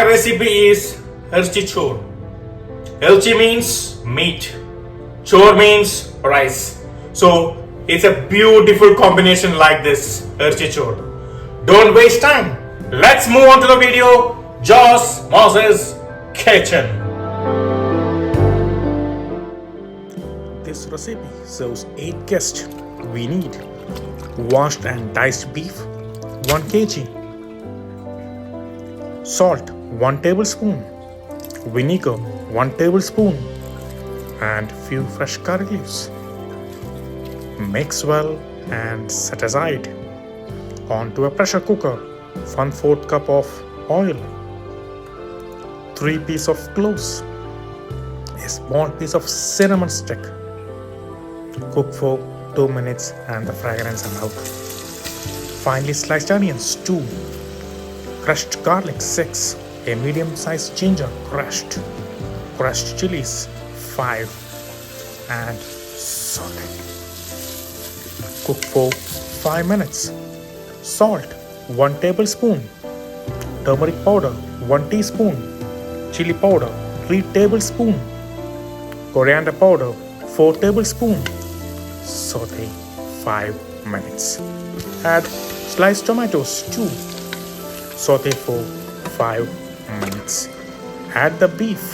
recipe is Erachi Choru. Erachi means meat, Chor means rice. So it's a beautiful combination like this Erachi Choru. Don't waste time. Let's move on to the video. Joss Moses Kitchen. This recipe serves 8 guests. We need washed and diced beef 1 kg, salt 1 tablespoon, vinegar 1 tablespoon, and few fresh curry leaves. Mix well and set aside. Onto a pressure cooker, 1/4 cup of oil, 3 pieces of cloves, a small piece of cinnamon stick. Cook for 2 minutes and the fragrance is out. Finely sliced onions 2, crushed garlic 6, a medium-sized ginger crushed chilies 5, and saute. Cook for 5 minutes. Salt 1 tablespoon, turmeric powder 1 teaspoon, chili powder 3 tablespoon, coriander powder 4 tablespoon. Saute 5 minutes. Add sliced tomatoes 2. Saute for 5 minutes. Add the beef.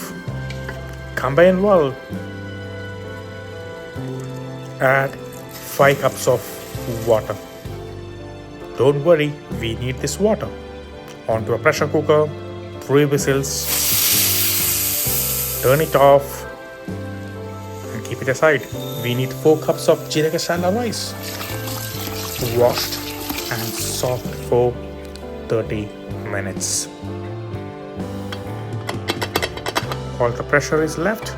Combine well. Add 5 cups of water. Don't worry, we need this water. Onto a pressure cooker, 3 whistles. Turn it off and keep it aside. We need 4 cups of Irachi rice, washed and soaked for 30 minutes. All the pressure is left.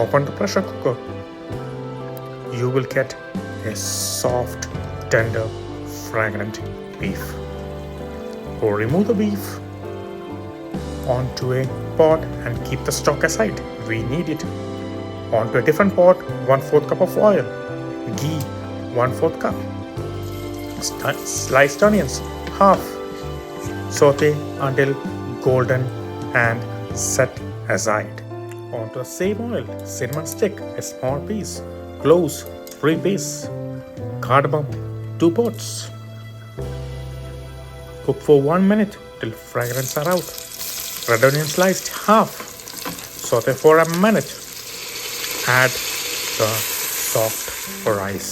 Open the pressure cooker. You will get a soft, tender, fragrant beef. Or remove the beef onto a pot and keep the stock aside. We need it. Onto a different pot, 1/4 cup of oil, ghee 1/4 cup, sliced onions half. Saute until golden and set aside. Onto the same oil, cinnamon stick a small piece, cloves 3 pieces, cardamom 2 pods. Cook for 1 minute till fragrance are out. Red onion sliced half. Saute for a minute. Add the soft rice.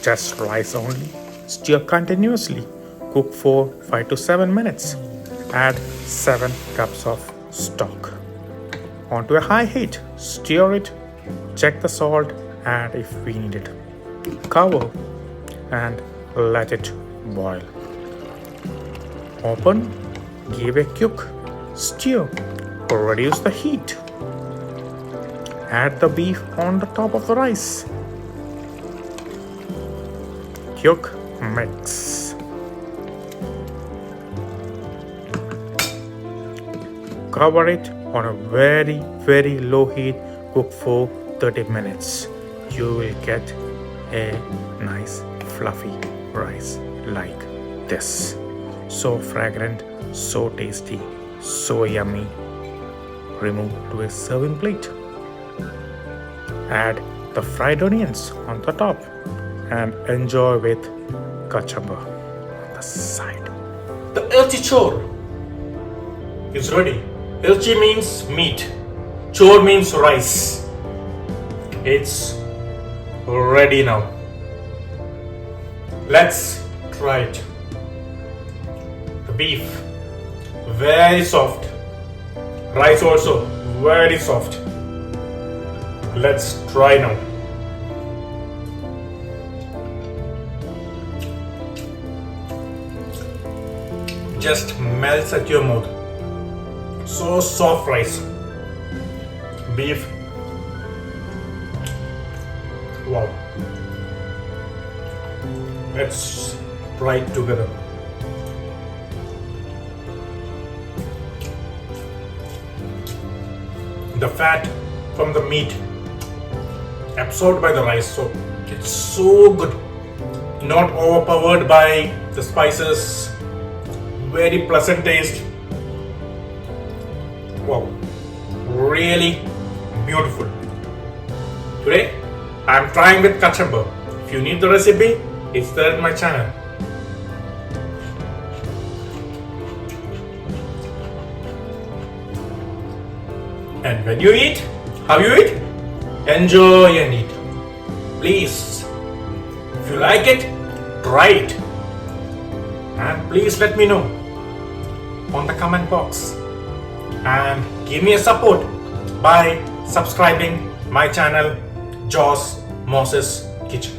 Just rice only. Stir continuously. Cook for 5 to 7 minutes. Add 7 cups of stock. Onto a high heat. Stir it. Check the salt. Add if we need it. Cover and let it boil. Open. Give a cook. Stir. Reduce the heat. Add the beef on the top of the rice. Cook, mix. Cover it on a very, very low heat. Cook for 30 minutes. You will get a nice fluffy rice like this. So fragrant, so tasty, so yummy. Remove to a serving plate. Add the fried onions on the top and enjoy with kachamba on the side. The Erachi Choru is ready. Erachi means meat. Chor means rice. It's ready now. Let's try it. The beef, very soft. Rice also very soft. Let's try now. Just melts at your mouth. So soft rice. Beef. Wow. Let's try it together. The fat from the meat absorbed by the rice, so it's so good, not overpowered by the spices, very pleasant taste. really beautiful. Today I am trying with cucumber. If you need the recipe, it's there in my channel. And when you eat, how you eat? Enjoy and eat. Please, if you like it, try it. And please let me know on the comment box. And give me a support by subscribing my channel, Joss Moses Kitchen.